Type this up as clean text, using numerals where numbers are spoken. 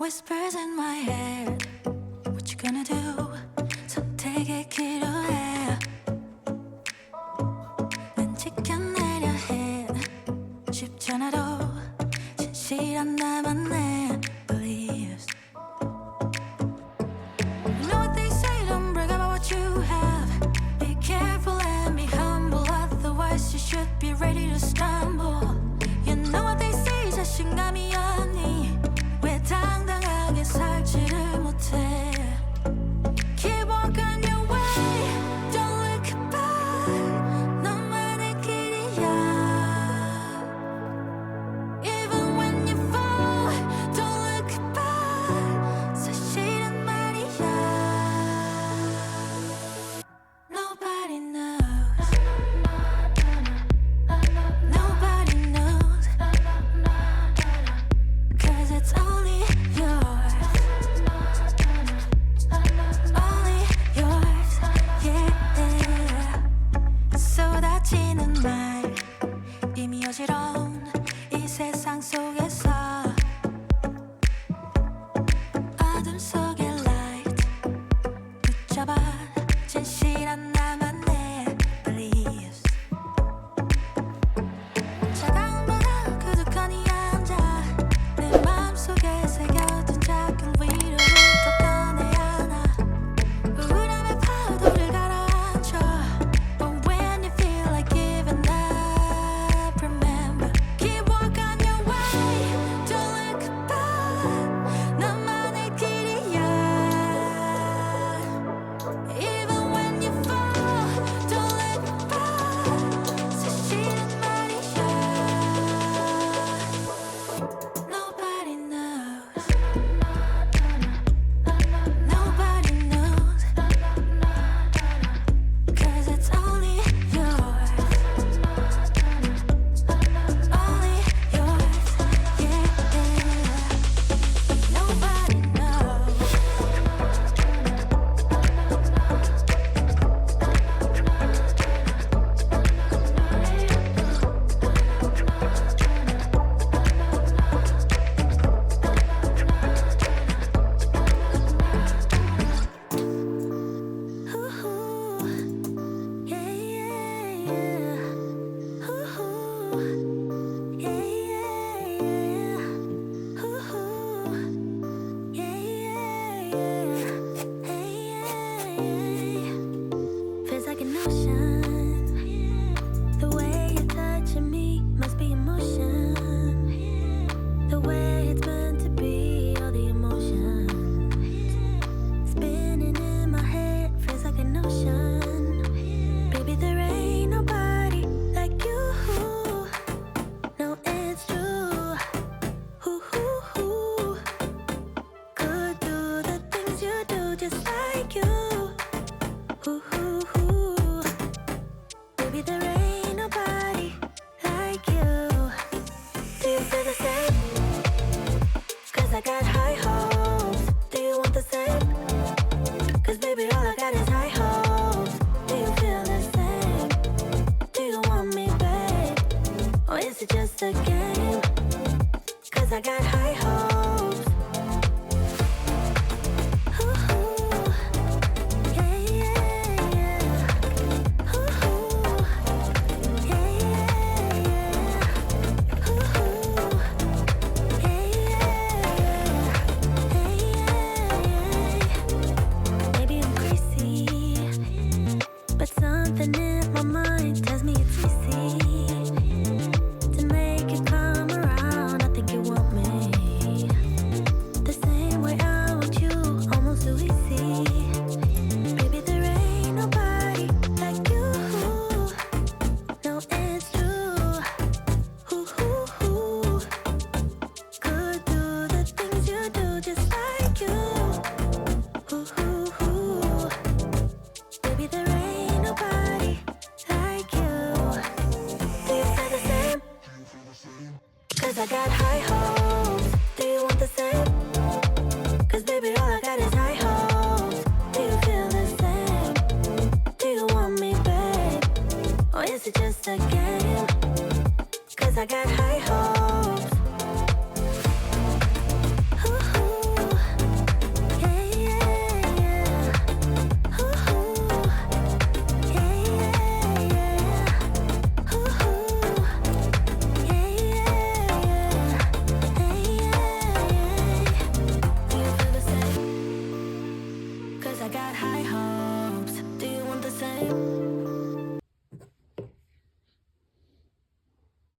Whispers in my head. What you gonna do? 선택의 기로에 난 지켜내려 해. 쉽지 않아도 진실한 나만의 beliefs. You know what they say, don't brag about what you have. Be careful and be humble, otherwise you should be ready to stumble. You know what they say, 자신감이 없니? 왜 당당하게 살지를 못해? Keep walking your way, don't look back. 너만의 길이야. Even when you fall, don't look back. 사실은 말이야. Nobody knows. Nobody knows. 'Cause it's only yours. Only yours, yeah. 쏟아지는 말 이미 어지러운 이 세상 속에서 어둠 속의 light 붙잡아 진실한 나만의 beliefs. 자강보다 그득한 이 앉아 내 마음속에 새겨둔 작은 위로부터 꺼내야 하나. 우울함의 파도를 가라앉혀. But when you feel like giving up, remember, keep walking your way, don't look back. 너만의 길이야. Even when you fall, don't look back. 사실은 말이야. Nobody knows. Nobody knows. 'Cause it's only yours. Only yours, yeah. Nobody knows. Ooh, yeah, yeah, yeah. Ooh, yeah, yeah, yeah. Ooh, yeah, yeah, yeah. Hey, yeah, yeah. Feels like an ocean. The way you're touching me must be emotion. The way it's meant to be, all the emotion. Spinning in my head, feels like an ocean. Baby, there ain't nobody like you. No, it's true. Ooh. Could do the things you do just like you. Ooh. Baby, there ain't nobody like you. Do you feel the same? 'Cause I got high hopes. Do you want the same? 'Cause baby, all I got is high hopes. Do you feel the same? Do you want me, babe? Or is it just a game? 'Cause I got high hopes. Ooh, yeah, yeah, yeah. Ooh, yeah, yeah, yeah. Ooh, yeah, yeah, yeah. Maybe I'm crazy, but something in my mind tells me it's easy to make you come around. I think you want me the same way I want you, almost too easy. Baby, there ain't nobody like you. No, it's true. Ooh. Could do the things you do just like you. Ooh. Baby, there ain't nobody like you. Do you feel the same? 'Cause I got high hopes. Do you want the same? 'Cause baby, all I got is high hopes. Do you feel the same? Do you want me, babe? Or is it just a game? 'Cause I got high hopes. Ooh. high hopes. Do you want the same?